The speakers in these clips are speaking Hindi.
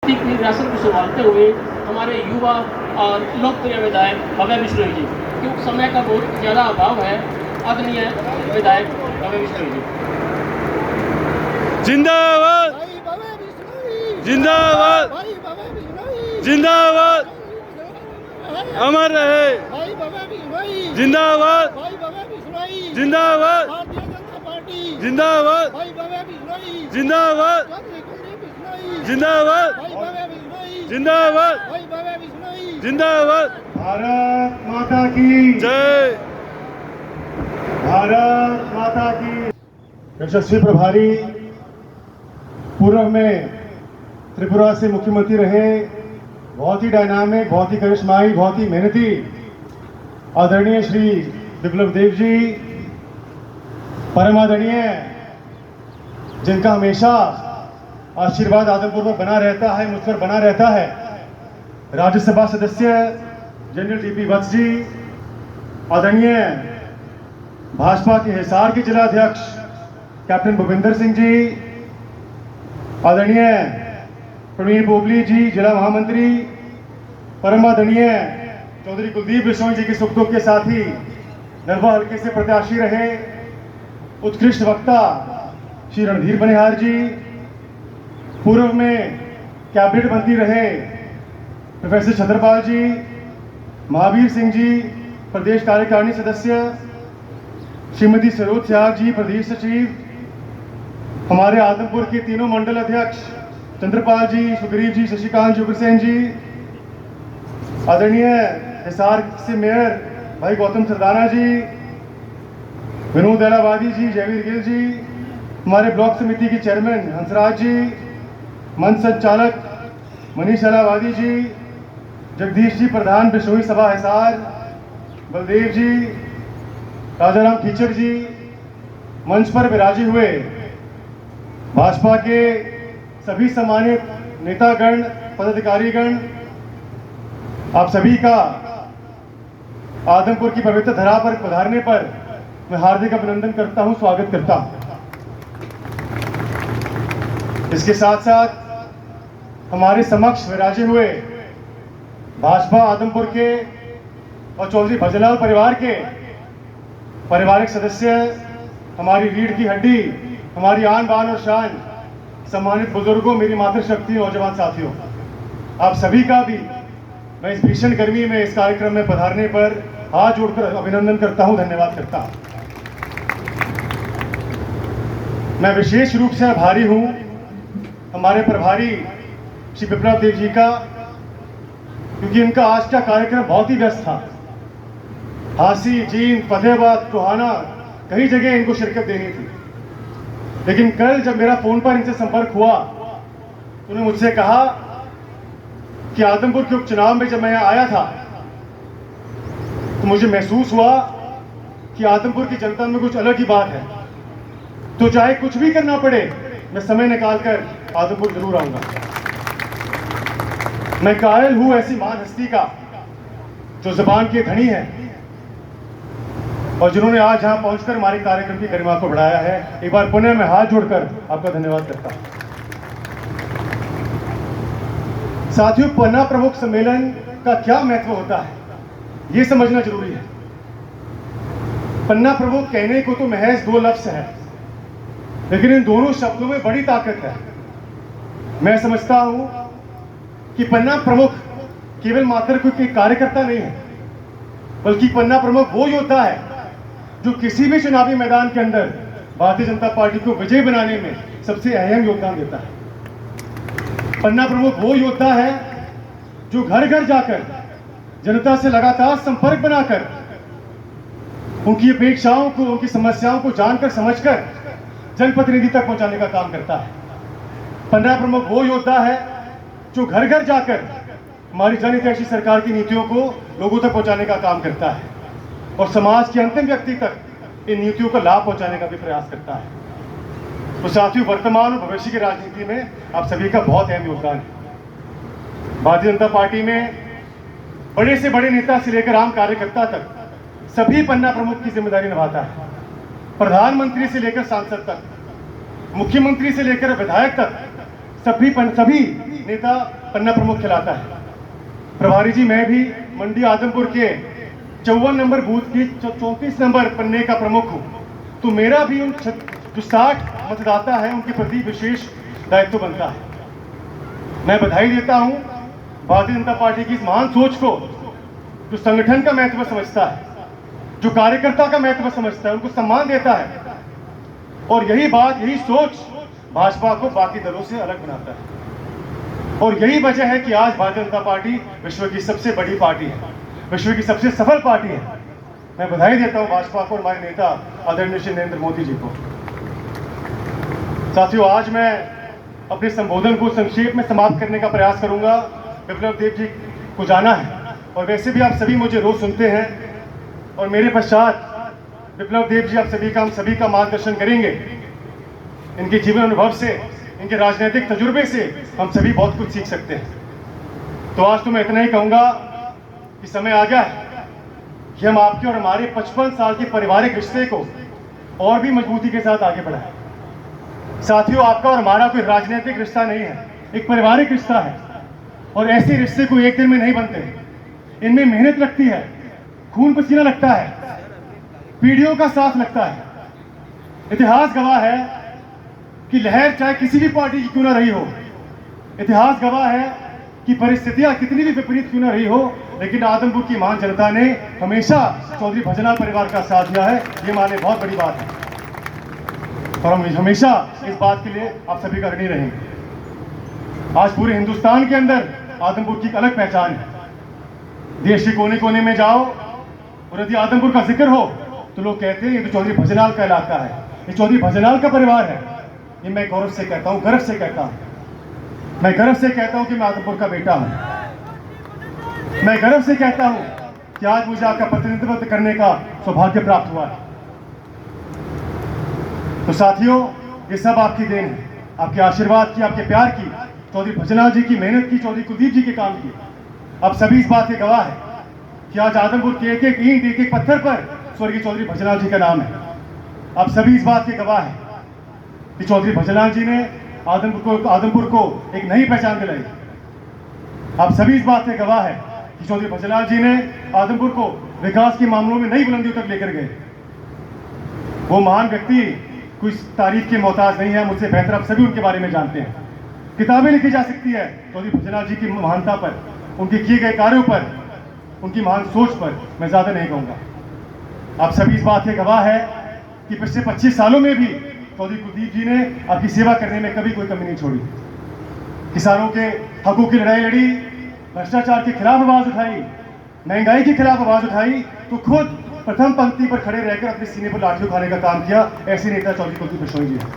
रियासत को संभालते हुए हमारे युवा और लोकप्रिय विधायक भव्य बिश्नोई जी, क्योंकि समय का बहुत ज़्यादा अभाव है। आदरणीय विधायक भव्य बिश्नोई जी जिंदाबाद जिंदाबाद जिंदाबाद अमर रहे जिंदाबाद जिंदाबाद जिंदाबाद जिंदाबाद जिंदाबाद जिंदाबाद जिंदाबाद। भारत माता की जय। भारत माता की। यशस्वी प्रभारी, पूर्व में त्रिपुरा से मुख्यमंत्री रहे, बहुत ही डायनामिक, बहुत ही करिश्माई, बहुत ही मेहनती आदरणीय श्री विप्लव देव जी, परम आदरणीय, जिनका हमेशा आशीर्वाद आदमपुर में बना रहता है, मुझ पर बना रहता है, राज्यसभा सदस्य जनरल टीपी वत्स जी, आदरणीय भाजपा के हिसार के जिला अध्यक्ष कैप्टन भूपिंदर सिंह जी, आदरणीय प्रवीण बोबली जी, जिला महामंत्री, परम आदरणीय चौधरी कुलदीप बिश्नोई जी के सुख दुख के साथी, नरवा हल्के से प्रत्याशी रहे उत्कृष्ट वक्ता श्री रणधीर बनिहार जी, पूर्व में कैबिनेट मंत्री रहे प्रोफेसर छत्रपाल जी, महावीर सिंह जी, प्रदेश कार्यकारिणी सदस्य श्रीमती सरोज त्याग जी, प्रदेश सचिव, हमारे आदमपुर के तीनों मंडल अध्यक्ष चंद्रपाल जी, सुग्रीव जी, शशिकांत जी, उग्रसेन जी, आदरणीय हिसार से मेयर भाई गौतम सरदाना जी, विनोद एलावादी जी, जयवीर गिल जी, हमारे ब्लॉक समिति के चेयरमैन हंसराज जी, मंच संचालक मनीष एलावादी जी, जगदीश जी, प्रधान बिश्नोई सभा हिसार, बलदेव जी, राजाराम खीचर जी, मंच पर विराजे हुए भाजपा के सभी सम्मानित नेतागण, पदाधिकारीगण, आप सभी का आदमपुर की पवित्र धरा पर पधारने पर मैं हार्दिक अभिनंदन करता हूं, स्वागत करता हूं। इसके साथ साथ हमारे समक्ष विराजे हुए भाजपा आदमपुर के और चौधरी भजनलाल परिवार के पारिवारिक सदस्य, हमारी रीढ़ की हड्डी, हमारी आन बान और शान, सम्मानित बुजुर्गों, मेरी मातृशक्ति, नौजवान साथियों, आप सभी का भी मैं इस भीषण गर्मी में इस कार्यक्रम में पधारने पर हाथ जोड़कर अभिनंदन करता हूं, धन्यवाद करता हूं। मैं विशेष रूप से आभारी हूं हमारे प्रभारी श्री विप्लव देव जी का, क्योंकि इनका आज का कार्यक्रम बहुत ही व्यस्त था। हांसी, जींद, फतेहाबाद, टोहाना, कई जगह इनको शिरकत देनी थी, लेकिन कल जब मेरा फोन पर इनसे संपर्क हुआ तो उन्होंने मुझसे कहा कि आदमपुर के उपचुनाव में जब मैं यहाँ आया था तो मुझे महसूस हुआ कि आदमपुर की जनता में कुछ अलग ही बात है, तो चाहे कुछ भी करना पड़े मैं समय निकालकर आदमपुर जरूर आऊंगा। मैं कायल हूं ऐसी महान हस्ती का जो जुबान की धनी है और जिन्होंने आज यहां पहुंचकर हमारे कार्यक्रम की गरिमा को बढ़ाया है। एक बार पुनः मैं हाथ जोड़कर आपका धन्यवाद करता हूं। साथियों, पन्ना प्रमुख सम्मेलन का क्या महत्व होता है यह समझना जरूरी है। पन्ना प्रमुख कहने को तो महज दो लफ्ज है, लेकिन इन दोनों शब्दों में बड़ी ताकत है। मैं समझता हूं कि पन्ना प्रमुख केवल मात्र कोई कार्यकर्ता नहीं है, बल्कि पन्ना प्रमुख वो योद्धा है जो किसी भी चुनावी मैदान के अंदर भारतीय जनता पार्टी को विजय बनाने में सबसे अहम योगदान देता है। पन्ना प्रमुख वो योद्धा है जो घर घर जाकर जनता से लगातार संपर्क बनाकर उनकी अपेक्षाओं को, उनकी समस्याओं को जानकर समझकर जनप्रतिनिधि तक पहुंचाने का काम करता है। पन्ना प्रमुख वो योद्धा है जो घर घर जाकर हमारी जनहितैषी सरकार की नीतियों को लोगों तक पहुंचाने का काम करता है और समाज के अंतिम व्यक्ति तक इन नीतियों का लाभ पहुंचाने का भी प्रयास करता है। तो साथियों, वर्तमान और भविष्य की राजनीति में आप सभी का बहुत अहम योगदान है। भारतीय जनता पार्टी में बड़े से बड़े नेता से लेकर आम कार्यकर्ता तक सभी पन्ना प्रमुख की जिम्मेदारी निभाता है। प्रधानमंत्री से लेकर सांसद तक, मुख्यमंत्री से लेकर विधायक तक सभी नेता पन्ना प्रमुख कहलाता है। प्रभारी जी, मैं भी मंडी आदमपुर के 54 नंबर बूथ की 34 नंबर पन्ने का प्रमुख हूँ। तो मेरा भी उन जो 60 मतदाता है उनके प्रति विशेष दायित्व बनता है। मैं बधाई देता हूँ भारतीय जनता पार्टी की इस महान सोच को, जो संगठन का महत्व समझता है, जो कार्यकर्ता का महत्व समझता है, उनको सम्मान देता है। और यही बात, यही सोच भाजपा को बाकी दलों से अलग बनाता है। और यही वजह है कि आज भारतीय जनता पार्टी विश्व की सबसे बड़ी पार्टी है, विश्व की सबसे सफल पार्टी है। मैं बधाई देता हूं भाजपा को और हमारे नेता आदरणीय श्री नरेंद्र मोदी जी को। साथियों, आज मैं अपने संबोधन को संक्षेप में समाप्त करने का प्रयास करूंगा। विप्लव देव जी को जाना है और वैसे भी आप सभी मुझे रोज सुनते हैं, और मेरे पश्चात विप्लव देव जी आप सभी का मार्गदर्शन करेंगे। इनके जीवन अनुभव से, इनके राजनीतिक तजुर्बे से हम सभी बहुत कुछ सीख सकते हैं। तो आज तो मैं इतना ही कहूंगा कि समय आ गया है कि हम आपके और हमारे 55 साल के पारिवारिक रिश्ते को और भी मजबूती के साथ आगे बढ़ाएं। साथियों, आपका और हमारा कोई राजनीतिक रिश्ता नहीं है, एक पारिवारिक रिश्ता है। और ऐसे रिश्ते को एक दिन में नहीं बनते, इनमें मेहनत लगती है, खून पसीना लगता है, पीढ़ियों का साथ लगता है। इतिहास गवाह है कि लहर चाहे किसी भी पार्टी की क्यों ना रही हो, इतिहास गवाह है कि परिस्थितियां कितनी भी विपरीत क्यों ना रही हो, लेकिन आदमपुर की महान जनता ने हमेशा चौधरी भजनलाल परिवार का साथ दिया है। ये माने बहुत बड़ी बात है और हम हमेशा इस बात के लिए आप सभी का ऋणी रहेंगे। आज पूरे हिंदुस्तान के अंदर आदमपुर की एक अलग पहचान है। देश के कोने कोने में जाओ और यदि आदमपुर का जिक्र हो तो लोग कहते हैं ये तो चौधरी भजनलाल का इलाका है, ये चौधरी भजनलाल का परिवार है। ये मैं गौरव से कहता हूँ, गर्व से कहता हूँ। मैं गर्व से कहता हूँ कि मैं आदमपुर का बेटा हूँ। मैं गर्व से कहता हूँ कि आज मुझे आपका प्रतिनिधित्व करने का सौभाग्य प्राप्त हुआ है। तो साथियों, ये सब आपकी देन है, आपके आशीर्वाद की, आपके प्यार की, चौधरी भजनलाल जी की मेहनत की, चौधरी कुलदीप जी के काम की। आप सभी इस बात के गवाह है कि आज आदमपुर के एक एक ईंट, एक एक पत्थर पर स्वर्गीय चौधरी भजनलाल जी का नाम है। आप सभी इस बात के गवाह है कि चौधरी भजनलाल जी ने आदमपुर को एक नई पहचान दिलाई। आप सभी इस बात के गवाह है कि चौधरी भजनलाल जी ने आदमपुर को विकास के मामलों में नई बुलंदियों तक लेकर गए। वो महान व्यक्ति कोई तारीफ के मोहताज नहीं है, मुझसे बेहतर आप सभी उनके बारे में जानते हैं। किताबें लिखी जा सकती है चौधरी भजनलाल जी की महानता पर, उनके किए गए कार्यों पर, उनकी महान सोच पर। मैं ज्यादा नहीं कहूंगा। आप सभी इस बात के गवाह है कि पिछले 25 सालों में भी चौधरी कुलदीप जी ने आपकी सेवा करने में कभी कोई कमी नहीं छोड़ी। किसानों के हकों की लड़ाई लड़ी, भ्रष्टाचार के खिलाफ आवाज उठाई, महंगाई के खिलाफ आवाज उठाई, तो खुद प्रथम पंक्ति पर खड़े रहकर अपने सीने पर लाठी उठाने का काम किया। ऐसे नेता चौधरी कुलदीप बिश्नोई जी हैं।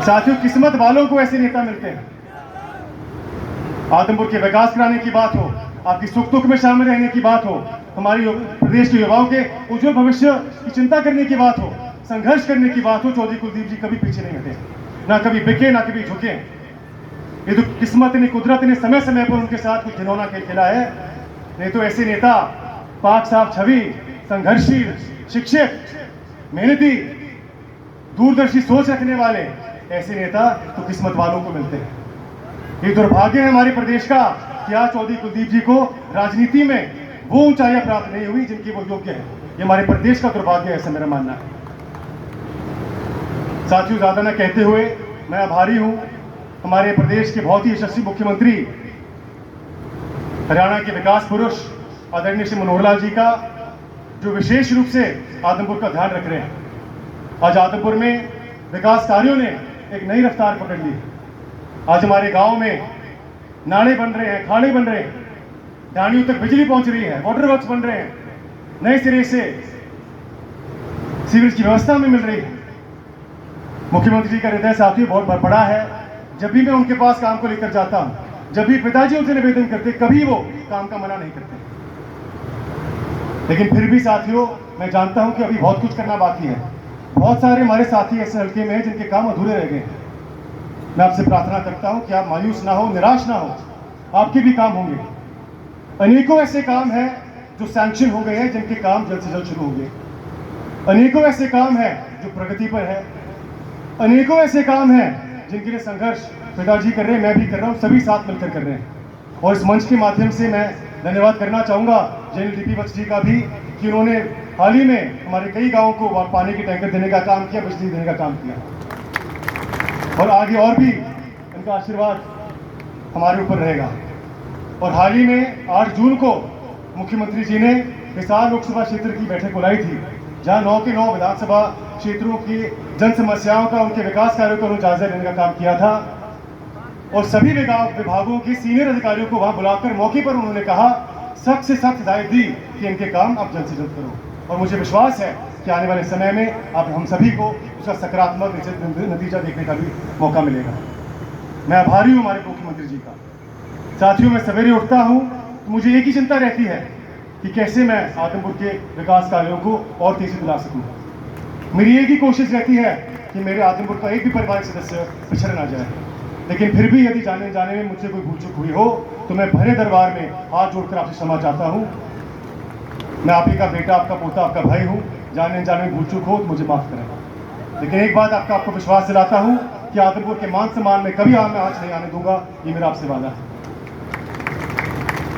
साथियों, किस्मत वालों को ऐसे नेता मिलते हैं। आदमपुर के विकास कराने की बात हो, आपकी सुख दुख में शामिल रहने की बात हो, हमारी प्रदेश के युवाओं के उज्जवल भविष्य की चिंता करने की बात हो, संघर्ष करने की बात हो, चौधरी कुलदीप जी कभी पीछे नहीं हटे, ना कभी बिके, ना कभी झुके। ये तो किस्मत ने, कुदरत ने समय समय पर उनके साथ कुछ घिनौना खेल खेला है। नहीं तो ऐसे नेता, पाक साफ छवि, संघर्षशील, शिक्षित, मेहनती, दूरदर्शी सोच रखने वाले ऐसे नेता तो किस्मत वालों को मिलते हैं। ये दुर्भाग्य है हमारे प्रदेश का कि आज चौधरी कुलदीप जी को राजनीति में वो ऊंचाइयां प्राप्त नहीं हुई जिनकी वो योग्य है। ये हमारे प्रदेश का दुर्भाग्य है, ऐसा मेरा मानना है। साथियों, ज्यादा न कहते हुए मैं आभारी हूं हमारे प्रदेश के बहुत ही यशस्वी मुख्यमंत्री, हरियाणा के विकास पुरुष आदरणीय श्री मनोहर लाल जी का, जो विशेष रूप से आदमपुर का ध्यान रख रहे हैं। आज आदमपुर में विकास कार्यों ने एक नई रफ्तार पकड़ ली। आज हमारे गांव में नाले बन रहे हैं, खाड़े बन रहे हैं, ढाणियों तक बिजली पहुंच रही है, वाटर वर्क्स बन रहे हैं, नए सिरे से सीवरेज की व्यवस्था में मिल रही है। मुख्यमंत्री जी का हृदय साथियों बहुत बड़ा है। जब भी मैं उनके पास काम को लेकर जाता हूं, जब भी पिताजी उनसे निवेदन करते, कभी वो काम का मना नहीं करते। लेकिन फिर भी साथियों, मैं जानता हूं कि अभी बहुत कुछ करना बाकी है। बहुत सारे हमारे साथी ऐसे हल्के में हैं जिनके काम अधूरे रह गए हैं। मैं आपसे प्रार्थना करता हूं कि आप मायूस ना हो, निराश ना हो, आपके भी काम होंगे। अनेकों ऐसे काम हैं जो सैंक्शन हो गए हैं, जिनके काम जल्द से जल्द शुरू होंगे। अनेकों ऐसे काम हैं जो प्रगति पर है। अनेकों ऐसे काम हैं जिनके लिए संघर्ष पिताजी कर रहे हैं, मैं भी कर रहा हूँ, सभी साथ मिलकर कर रहे हैं। और इस मंच के माध्यम से मैं धन्यवाद करना चाहूँगा जनरल डीपी वत्स जी का भी, कि उन्होंने हाल ही में हमारे कई गाँवों को पानी के टैंकर देने का काम किया, बिजली देने का काम किया, और आगे और भी इनका आशीर्वाद हमारे ऊपर रहेगा। और हाल ही में 8 जून को मुख्यमंत्री जी ने हिसार लोकसभा क्षेत्र की बैठक बुलाई थी, जहां 9 के 9 विधानसभा क्षेत्रों की जन समस्याओं का, उनके विकास कार्यों का जायजा लेने का काम किया था। और सभी विभागों के सीनियर अधिकारियों को वहां बुलाकर मौके पर उन्होंने कहा, सख्त से सख्त हिदायत दी कि इनके काम आप जल्द से जल्द करो। और मुझे विश्वास है कि आने वाले समय में आप हम सभी को उसका सकारात्मक नतीजा देखने का भी मौका मिलेगा। मैं आभारी हूँ हमारे मुख्यमंत्री जी का। साथियों, मैं सवेरे उठता हूँ तो मुझे एक ही चिंता रहती है कि कैसे मैं आदमपुर के विकास कार्यों को और तेजी दिला सकूँ। मेरी एक ही कोशिश रहती है कि मेरे आदमपुर का एक भी पारिवारिक सदस्य पिछड़ ना जाए। लेकिन फिर भी यदि जाने में मुझसे कोई भूल चूक हुई हो तो मैं भरे दरबार में हाथ जोड़कर आपसे क्षमा चाहता हूँ। मैं आप ही का बेटा, आपका पोता, आपका भाई हूँ। जाने में भूल चूक हो तो मुझे माफ करें। लेकिन एक बात आपको विश्वास दिलाता हूँ कि आदमपुर के मान सम्मान में कभी मैं आँच नहीं आने दूंगा, ये मेरा आपसे वादा है।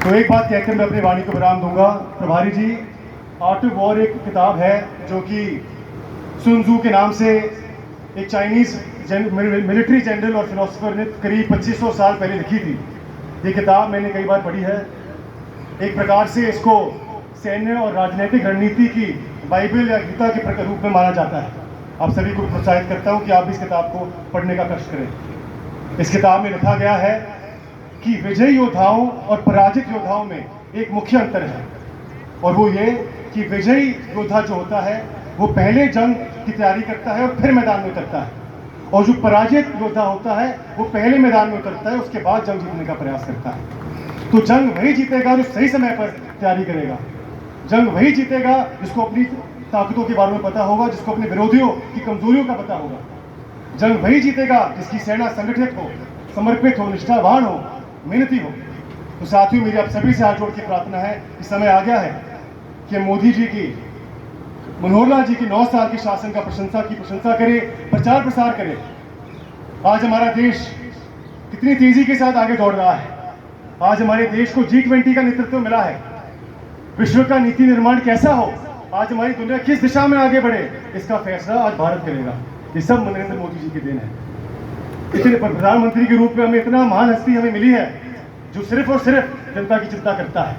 तो एक बात कहकर मैं अपनी वाणी को विराम दूंगा। प्रभारी जी, आर्ट ऑफ वॉर एक किताब है जो कि सुन त्सू के नाम से एक चाइनीज मिलिट्री जनरल और फिलोसफर ने करीब 2500 साल पहले लिखी थी। ये किताब मैंने कई बार पढ़ी है। एक प्रकार से इसको सैन्य और राजनीतिक रणनीति की बाइबल या गीता के रूप में माना जाता है। आप सभी को प्रोत्साहित करता हूँ कि आप भी इस किताब को पढ़ने का कष्ट करें। इस किताब में लिखा गया है कि विजयी योद्धाओं और पराजित योद्धाओं में एक मुख्य अंतर है, और वो ये कि विजयी योद्धा जो होता है वो पहले जंग की तैयारी करता है और फिर मैदान में उतरता है, और जो पराजित योद्धा होता है वो पहले मैदान में उतरता है, उसके बाद जंग जीतने का प्रयास करता है। तो जंग वही जीतेगा जो सही समय पर तैयारी करेगा। जंग वही जीतेगा जिसको अपनी ताकतों के बारे में पता होगा, जिसको अपने विरोधियों की कमजोरियों का पता होगा। जंग वही जीतेगा जिसकी सेना संगठित हो, समर्पित हो, निष्ठावान हो, मेहनती हो। तो साथियों, मेरी आप सभी से हाथ जोड़ के प्रार्थना है कि समय आ गया है कि मोदी जी की, मनोहर लाल जी की 9 साल के शासन का प्रशंसा करे, प्रचार प्रसार करे। आज हमारा देश कितनी तेजी के साथ आगे दौड़ रहा है। आज हमारे देश को G20 का नेतृत्व मिला है। विश्व का नीति निर्माण कैसा हो, आज हमारी दुनिया किस दिशा में आगे बढ़े, इसका फैसला आज भारत करेगा। ये सब नरेंद्र मोदी जी के देन है। इतने प्रधानमंत्री के रूप में हमें इतना महान हस्ती हमें मिली है जो सिर्फ और सिर्फ जनता की चिंता करता है।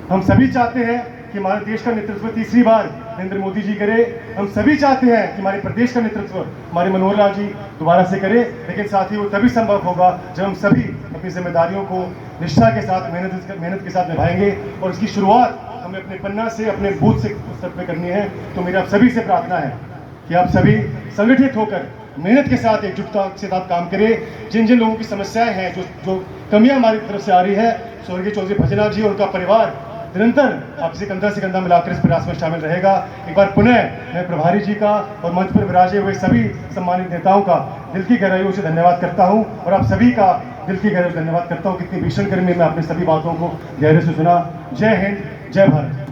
हम सभी चाहते हैं कि हमारे देश का नेतृत्व तीसरी बार नरेंद्र मोदी जी करे। हम सभी चाहते हैं कि हमारे प्रदेश का नेतृत्व हमारे मनोहर लाल जी दोबारा से करे। लेकिन साथ ही वो तभी संभव होगा जब हम सभी अपनी जिम्मेदारियों को निष्ठा के साथ, मेहनत के साथ निभाएंगे। और इसकी शुरुआत हमें अपने पन्ना से, अपने बूथ से स्तर पे करनी है। तो मेरी आप सभी से प्रार्थना है कि आप सभी संगठित होकर मेहनत के साथ, एकजुटता के साथ काम करें। जिन जिन लोगों की समस्याएं हैं, जो कमियां हमारी तरफ से आ रही है, स्वर्गीय चौधरी भजनाथ जी और उनका परिवार निरंतर आपसे कंधा से कंधा मिलाकर इस प्रयास में शामिल रहेगा। एक बार पुनः मैं प्रभारी जी का और मंच पर विराजे हुए सभी सम्मानित नेताओं का दिल की गहराइयों से धन्यवाद करता हूं, और आप सभी का दिल की गहराइयों से धन्यवाद करता हूं। कितनी भीषण गर्मी में आपने सभी बातों को गहरे से सुना। जय हिंद, जय भारत।